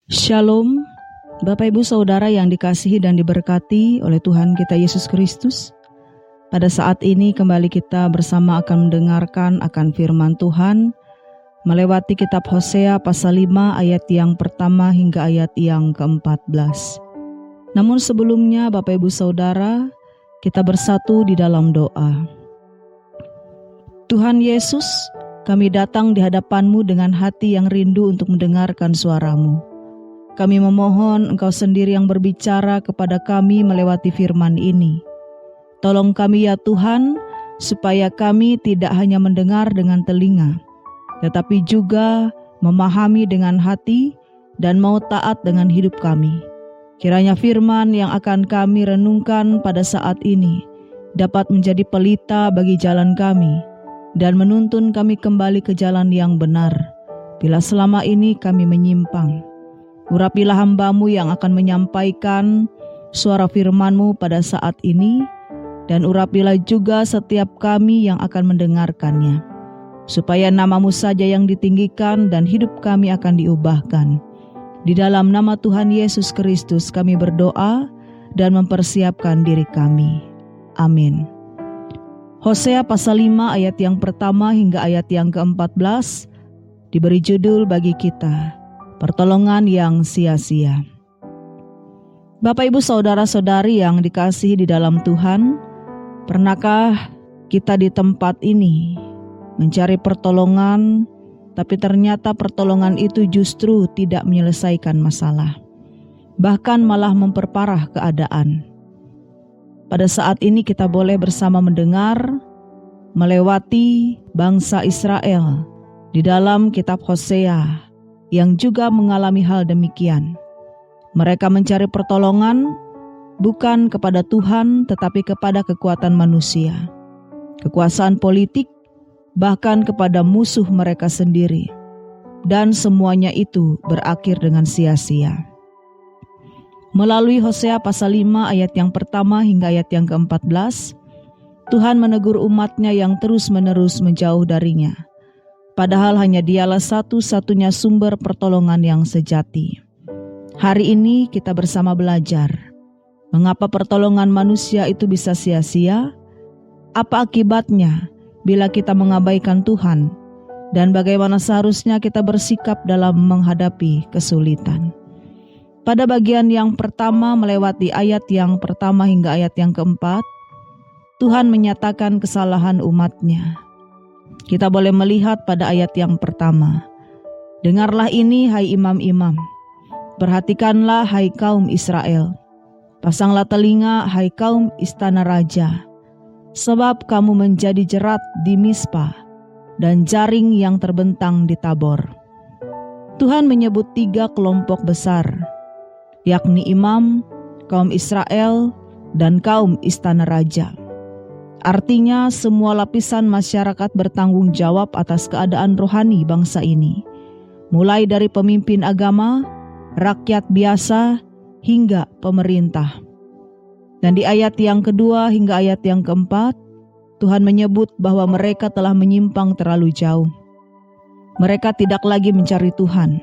Shalom, Bapak Ibu Saudara yang dikasihi dan diberkati oleh Tuhan kita Yesus Kristus. Pada saat ini kembali kita bersama akan mendengarkan akan firman Tuhan melewati kitab Hosea pasal 5 ayat yang pertama hingga ayat yang ke-14. Namun sebelumnya Bapak Ibu Saudara, kita bersatu di dalam doa. Tuhan Yesus, kami datang di hadapan-Mu dengan hati yang rindu untuk mendengarkan suara-Mu. Kami memohon Engkau sendiri yang berbicara kepada kami melewati firman ini. Tolong kami ya Tuhan, supaya kami tidak hanya mendengar dengan telinga, tetapi juga memahami dengan hati dan mau taat dengan hidup kami. Kiranya firman yang akan kami renungkan pada saat ini dapat menjadi pelita bagi jalan kami dan menuntun kami kembali ke jalan yang benar, bila selama ini kami menyimpang. Urapilah hamba-Mu yang akan menyampaikan suara firman-Mu pada saat ini, dan urapilah juga setiap kami yang akan mendengarkannya, supaya nama-Mu saja yang ditinggikan dan hidup kami akan diubahkan. Di dalam nama Tuhan Yesus Kristus kami berdoa dan mempersiapkan diri kami. Amin. Hosea pasal 5 ayat yang pertama hingga ayat yang ke-14 diberi judul bagi kita, pertolongan yang sia-sia. Bapak Ibu Saudara-saudari yang dikasihi di dalam Tuhan, pernahkah kita di tempat ini mencari pertolongan, tapi ternyata pertolongan itu justru tidak menyelesaikan masalah, bahkan malah memperparah keadaan? Pada saat ini kita boleh bersama mendengar melewati bangsa Israel di dalam kitab Hosea yang juga mengalami hal demikian. Mereka mencari pertolongan bukan kepada Tuhan tetapi kepada kekuatan manusia, kekuasaan politik, bahkan kepada musuh mereka sendiri. Dan semuanya itu berakhir dengan sia-sia. Melalui Hosea pasal 5 ayat yang pertama hingga ayat yang ke-14, Tuhan menegur umat-Nya yang terus-menerus menjauh darinya. Padahal hanya Dialah satu-satunya sumber pertolongan yang sejati. Hari ini kita bersama belajar, mengapa pertolongan manusia itu bisa sia-sia? Apa akibatnya bila kita mengabaikan Tuhan? Dan bagaimana seharusnya kita bersikap dalam menghadapi kesulitan? Pada bagian yang pertama melewati ayat yang pertama hingga ayat yang keempat, Tuhan menyatakan kesalahan umat-Nya. Kita boleh melihat pada ayat yang pertama, dengarlah ini hai imam-imam, perhatikanlah hai kaum Israel, pasanglah telinga hai kaum istana raja, sebab kamu menjadi jerat di Mispa dan jaring yang terbentang di Tabor. Tuhan menyebut 3 kelompok besar, yakni imam, kaum Israel, dan kaum istana raja. Artinya semua lapisan masyarakat bertanggung jawab atas keadaan rohani bangsa ini, mulai dari pemimpin agama, rakyat biasa, hingga pemerintah. Dan di ayat yang kedua hingga ayat yang keempat, Tuhan menyebut bahwa mereka telah menyimpang terlalu jauh. Mereka tidak lagi mencari Tuhan,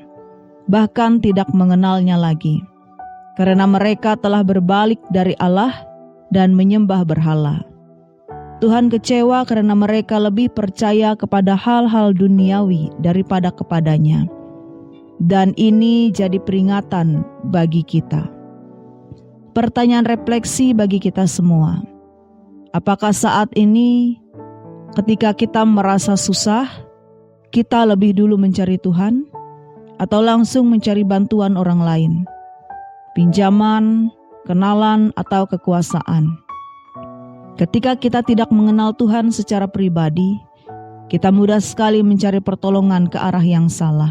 bahkan tidak mengenalnya lagi, karena mereka telah berbalik dari Allah dan menyembah berhala. Tuhan kecewa karena mereka lebih percaya kepada hal-hal duniawi daripada kepadanya. Dan ini jadi peringatan bagi kita. Pertanyaan refleksi bagi kita semua. Apakah saat ini ketika kita merasa susah, kita lebih dulu mencari Tuhan atau langsung mencari bantuan orang lain? Pinjaman, kenalan, atau kekuasaan. Ketika kita tidak mengenal Tuhan secara pribadi, kita mudah sekali mencari pertolongan ke arah yang salah.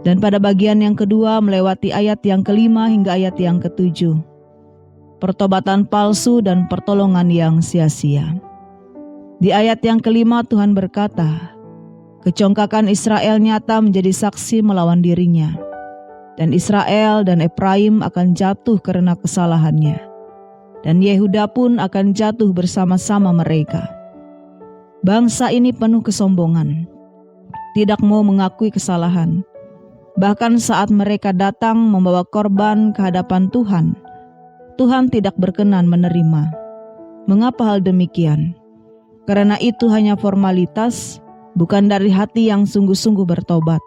Dan pada bagian yang kedua melewati ayat yang kelima hingga ayat yang ke-7, pertobatan palsu dan pertolongan yang sia-sia. Di ayat yang kelima Tuhan berkata, kecongkakan Israel nyata menjadi saksi melawan dirinya, dan Israel dan Efraim akan jatuh karena kesalahannya, dan Yehuda pun akan jatuh bersama-sama mereka. Bangsa ini penuh kesombongan, tidak mau mengakui kesalahan, Bahkan saat mereka datang membawa korban ke hadapan Tuhan, Tuhan tidak berkenan menerima. Mengapa hal demikian? Karena itu hanya formalitas, bukan dari hati yang sungguh-sungguh bertobat.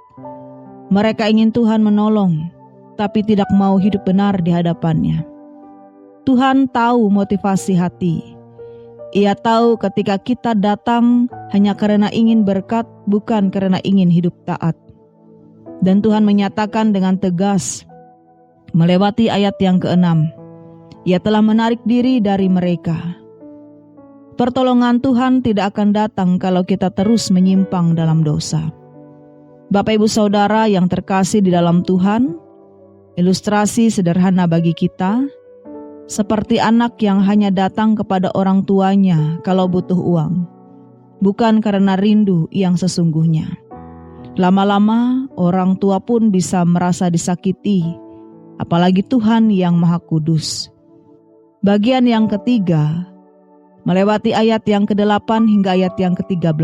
Mereka ingin Tuhan menolong, tapi tidak mau hidup benar di hadapannya. Tuhan tahu motivasi hati. Ia tahu ketika kita datang hanya karena ingin berkat, bukan karena ingin hidup taat. Dan Tuhan menyatakan dengan tegas, melewati ayat yang ke-6, Ia telah menarik diri dari mereka. Pertolongan Tuhan tidak akan datang kalau kita terus menyimpang dalam dosa. Bapak Ibu Saudara yang terkasih di dalam Tuhan, ilustrasi sederhana bagi kita, seperti anak yang hanya datang kepada orang tuanya kalau butuh uang, bukan karena rindu yang sesungguhnya. Lama-lama orang tua pun bisa merasa disakiti, apalagi Tuhan yang Maha Kudus. Bagian yang ketiga, melewati ayat yang ke-8 hingga ayat yang ke-13.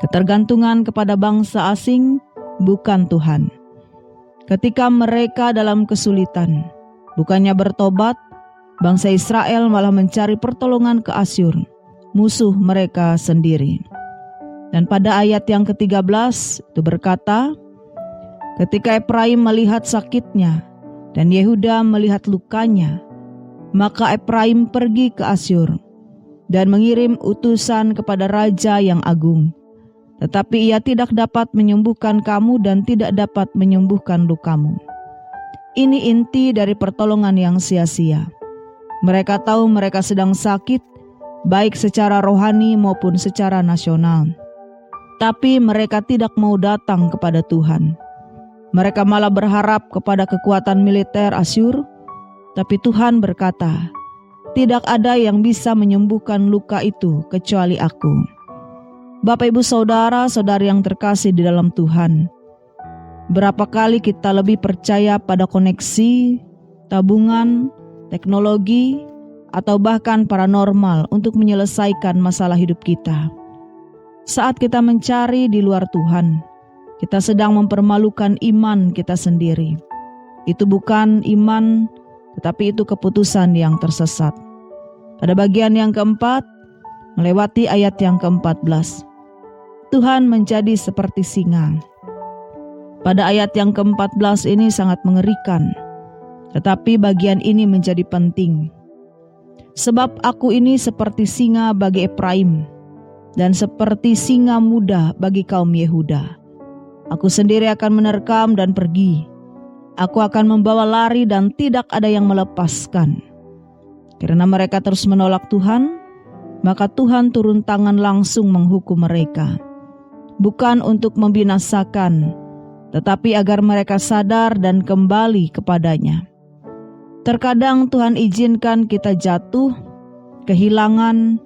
Ketergantungan kepada bangsa asing, bukan Tuhan. Ketika mereka dalam kesulitan, bukannya bertobat, bangsa Israel malah mencari pertolongan ke Asyur, musuh mereka sendiri. Dan pada ayat yang ke-13 itu berkata, ketika Efraim melihat sakitnya dan Yehuda melihat lukanya, maka Efraim pergi ke Asyur dan mengirim utusan kepada raja yang agung. Tetapi ia tidak dapat menyembuhkan kamu dan tidak dapat menyembuhkan lukamu. Ini inti dari pertolongan yang sia-sia. Mereka tahu mereka sedang sakit, baik secara rohani maupun secara nasional. Tapi mereka tidak mau datang kepada Tuhan. Mereka malah berharap kepada kekuatan militer Asyur, tapi Tuhan berkata, tidak ada yang bisa menyembuhkan luka itu kecuali Aku. Bapak Ibu Saudara, saudari yang terkasih di dalam Tuhan, berapa kali kita lebih percaya pada koneksi, tabungan, teknologi, atau bahkan paranormal untuk menyelesaikan masalah hidup kita. Saat kita mencari di luar Tuhan, kita sedang mempermalukan iman kita sendiri. Itu bukan iman, tetapi itu keputusan yang tersesat. Pada bagian yang keempat, melewati ayat yang ke-14, Tuhan menjadi seperti singa. Pada ayat yang ke-14 ini sangat mengerikan, tetapi bagian ini menjadi penting. Sebab Aku ini seperti singa bagi Efraim, dan seperti singa muda bagi kaum Yehuda. Aku sendiri akan menerkam dan pergi. Aku akan membawa lari dan tidak ada yang melepaskan. Karena mereka terus menolak Tuhan, maka Tuhan turun tangan langsung menghukum mereka. Bukan untuk membinasakan, tetapi agar mereka sadar dan kembali kepadanya. Terkadang Tuhan izinkan kita jatuh, kehilangan,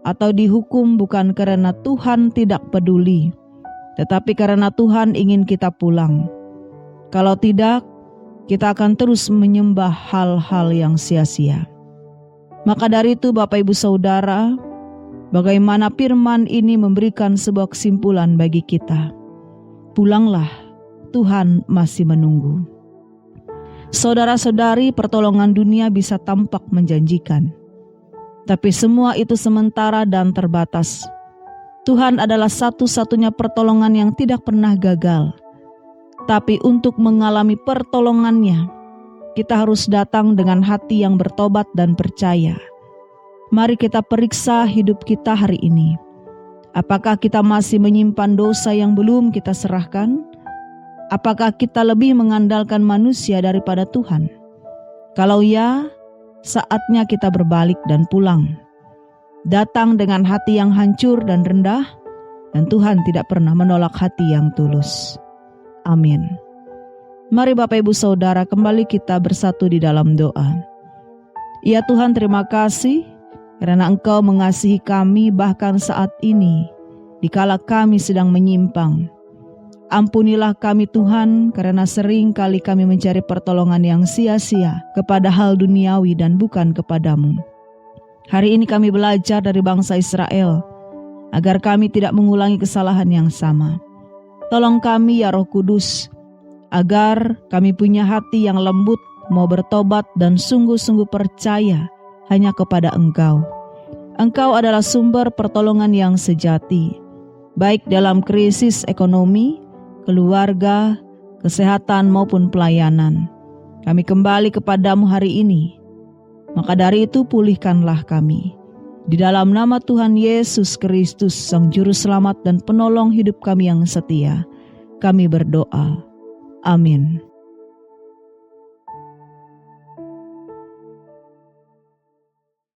atau dihukum bukan karena Tuhan tidak peduli, tetapi karena Tuhan ingin kita pulang. Kalau tidak, kita akan terus menyembah hal-hal yang sia-sia. Maka dari itu Bapak Ibu Saudara, bagaimana firman ini memberikan sebuah kesimpulan bagi kita. Pulanglah, Tuhan masih menunggu. Saudara-saudari, pertolongan dunia bisa tampak menjanjikan, tapi semua itu sementara dan terbatas. Tuhan adalah satu-satunya pertolongan yang tidak pernah gagal. Tapi untuk mengalami pertolongannya, kita harus datang dengan hati yang bertobat dan percaya. Mari kita periksa hidup kita hari ini. Apakah kita masih menyimpan dosa yang belum kita serahkan? Apakah kita lebih mengandalkan manusia daripada Tuhan? Kalau ya, saatnya kita berbalik dan pulang. Datang dengan hati yang hancur dan rendah, dan Tuhan tidak pernah menolak hati yang tulus. Amin. Mari Bapak Ibu Saudara, kembali kita bersatu di dalam doa. Ya Tuhan, terima kasih karena Engkau mengasihi kami bahkan saat ini, dikala kami sedang menyimpang. Ampunilah kami Tuhan, karena sering kali kami mencari pertolongan yang sia-sia kepada hal duniawi dan bukan kepadamu. Hari ini kami belajar dari bangsa Israel, agar kami tidak mengulangi kesalahan yang sama. Tolong kami ya Roh Kudus, agar kami punya hati yang lembut, mau bertobat dan sungguh-sungguh percaya hanya kepada Engkau. Engkau adalah sumber pertolongan yang sejati, baik dalam krisis ekonomi, keluarga, kesehatan maupun pelayanan. Kami kembali kepadamu hari ini, maka dari itu pulihkanlah kami. Di dalam nama Tuhan Yesus Kristus, Sang Juru Selamat dan Penolong hidup kami yang setia, kami berdoa. Amin.